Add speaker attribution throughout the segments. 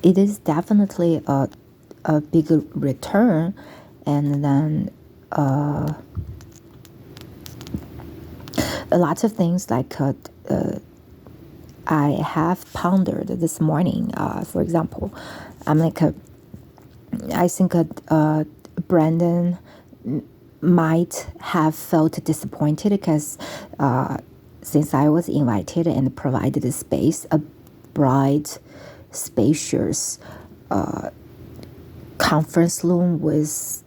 Speaker 1: it is definitely a big return. And then a lot of things like I have pondered this morning. For example, I think Brandon might have felt disappointed because since I was invited and provided a space, a bright, spacious conference room with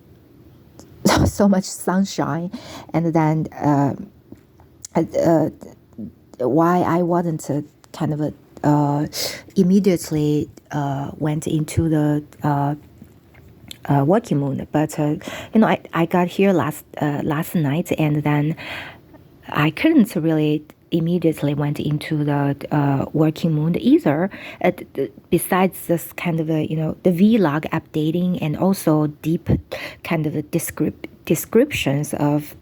Speaker 1: so much sunshine, and then why I wasn't kind of immediately went into the working mood. But I got here last night, and then I couldn't really immediately went into the working mood either. Besides this kind of the vlog updating and also deep kind of descriptions of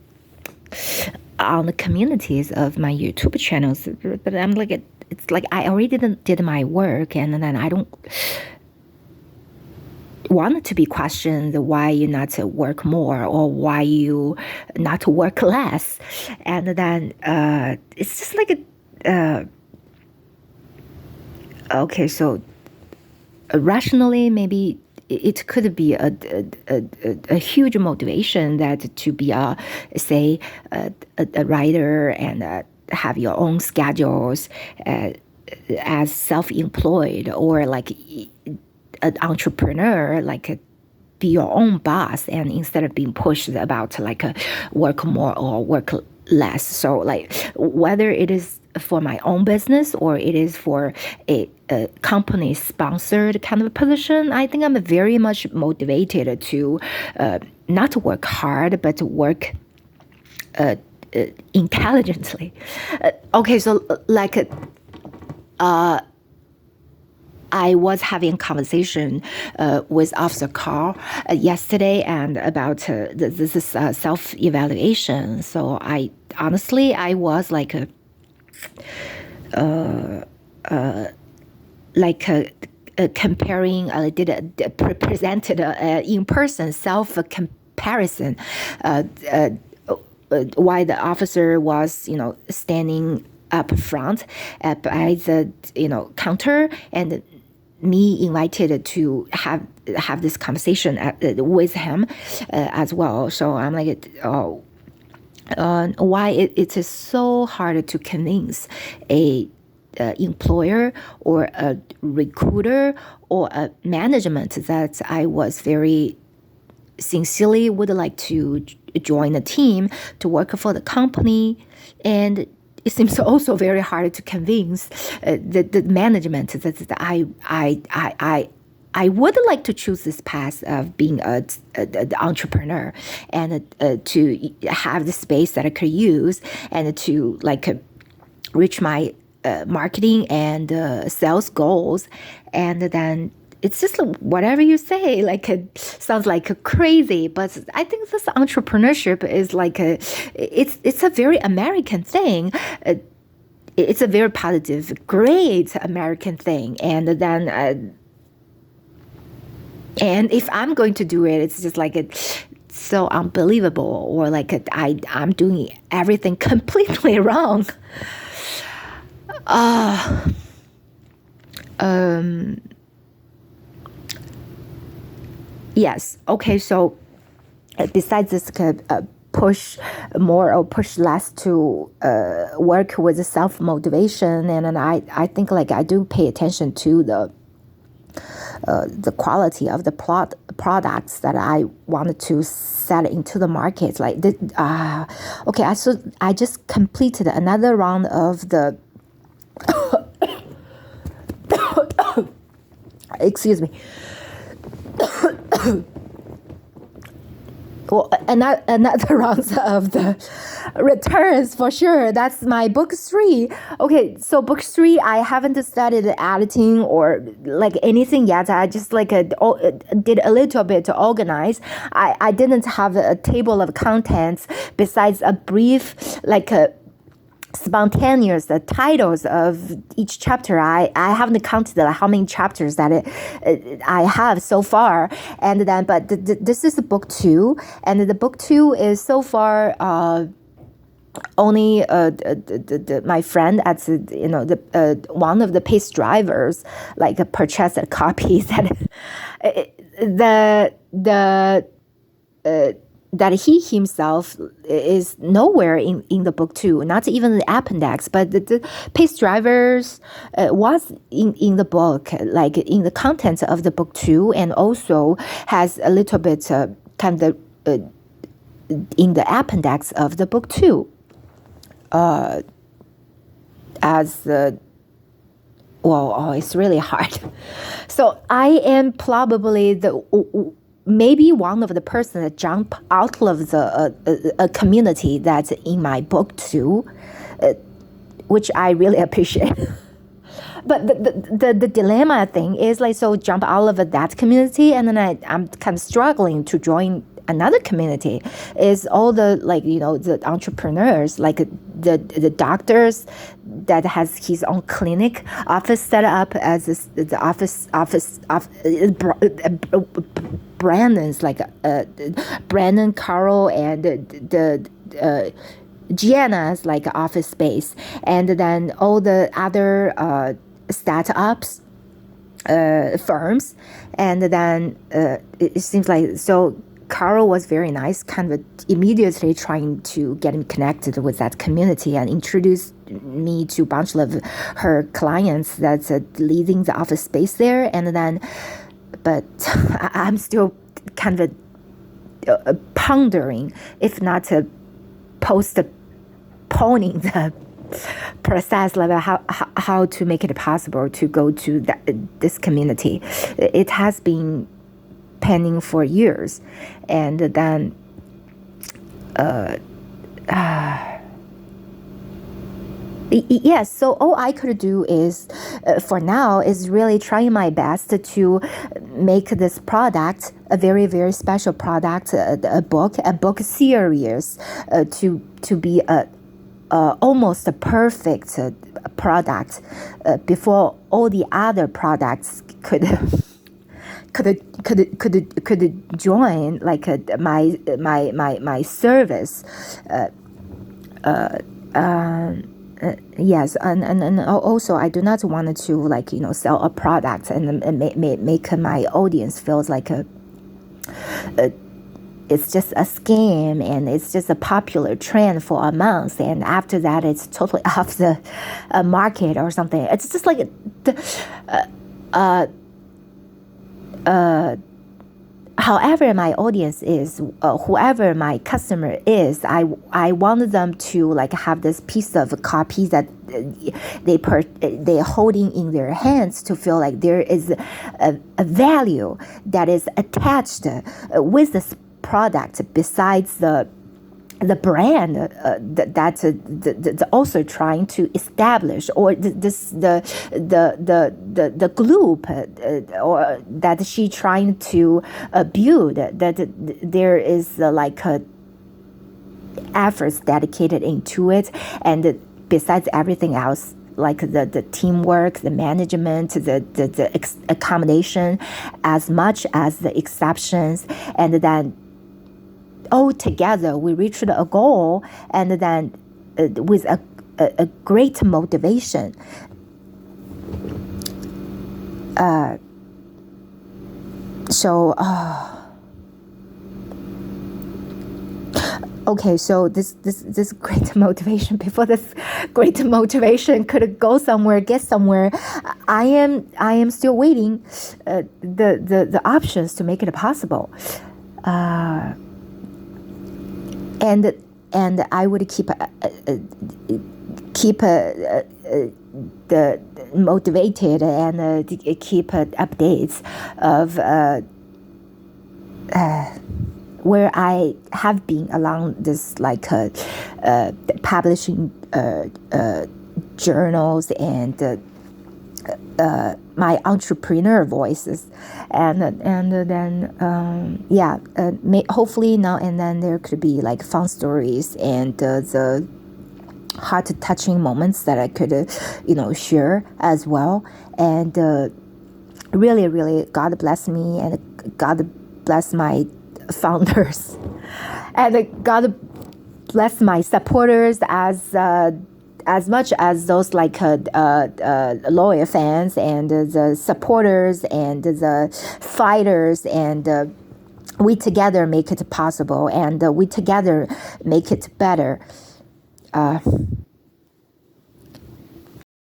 Speaker 1: on the communities of my YouTube channels. But I'm like, it's like I already did my work, and then I don't want to be questioned why you not to work more or why you not to work less. And then it's just like okay, so rationally maybe it could be a huge motivation that to be a writer and have your own schedules as self-employed, or like an entrepreneur, like be your own boss, and instead of being pushed about like work more or work less. So like whether it is for my own business or it is for a company sponsored kind of position, I think I'm very much motivated to not to work hard, but to work intelligently. Okay, so like I was having a conversation with Officer Carl yesterday and about this is self-evaluation. So I honestly was like comparing. I presented in-person self-comparison. Why the officer was standing up front by the counter, and me invited to have this conversation with him as well. So I'm like, why it is so hard to convince a employer or a recruiter or a management that I was very sincerely would like to join the team to work for the company. And it seems also very hard to convince the management that I would like to choose this path of being an entrepreneur and to have the space that I could use and to like reach my marketing and sales goals. And then it's just whatever you say, like sounds like crazy, but I think this entrepreneurship is like it's a very American thing. It's a very positive, great American thing. And then and if I'm going to do it, it's just like it's so unbelievable, or like I'm doing everything completely wrong. Yes. Okay. So besides this push more or push less to work with self-motivation, and I think like I do pay attention to the quality of the products that I wanted to sell into the market. Like okay, I just completed another round of the excuse me. Well, another round of the returns for sure. That's my book 3. Okay, so book 3, I haven't started editing or like anything yet. I just like did a little bit to organize. I didn't have a table of contents besides a brief like a spontaneous titles of each chapter. I haven't counted how many chapters that I have so far, and then but this is the book 2, and the book 2 is so far only my friend at the one of the Pace drivers like purchased a copy that the that he himself is nowhere in the book 2, not even the appendix, but the Pace drivers was in the book, like in the contents of the book 2, and also has a little bit kind of in the appendix of the book 2. It's really hard. So I am probably maybe one of the person that jump out of the a community that's in my book too, which I really appreciate. But the dilemma thing is like, so jump out of that community, and then I'm kind of struggling to join another community. Is all the the entrepreneurs, like the doctors that has his own clinic office set up as the office Brandon's like Brandon, Carl, and the Gianna's like office space, and then all the other startups firms, and then it seems like so. Carol was very nice, kind of immediately trying to get me connected with that community and introduced me to a bunch of her clients that's leading the office space there. And then, but I'm still kind of pondering, if not postponing the process, like how to make it possible to go to this community. It has been pending for years, and then yes, so all I could do is for now is really trying my best to make this product a very, very special product, a book series, to be almost a perfect product before all the other products could join like my service. Yes, and also I do not want to sell a product and make my audience feels like it's just a scam and it's just a popular trend for a month, and after that it's totally off the market or something. It's just like however my audience is, whoever my customer is, I want them to like have this piece of copy that they're holding in their hands, to feel like there is a value that is attached with this product besides the brand that's also trying to establish, or the group or that she trying to build, that there is like efforts dedicated into it, and besides everything else, like the teamwork, the management, the accommodation, as much as the exceptions, and then all together we reached a goal, and then with a great motivation. Okay, so this great motivation, before this great motivation could go somewhere, get somewhere, I am still waiting the options to make it possible. And I would keep the motivated and keep updates of where I have been along this publishing journals and my entrepreneur voices, and then hopefully now and then there could be like fun stories and the heart touching moments that I could, share as well. And really, really, God bless me, and God bless my founders, and God bless my supporters as much as those like loyal fans and the supporters and the fighters, and we together make it possible, and we together make it better.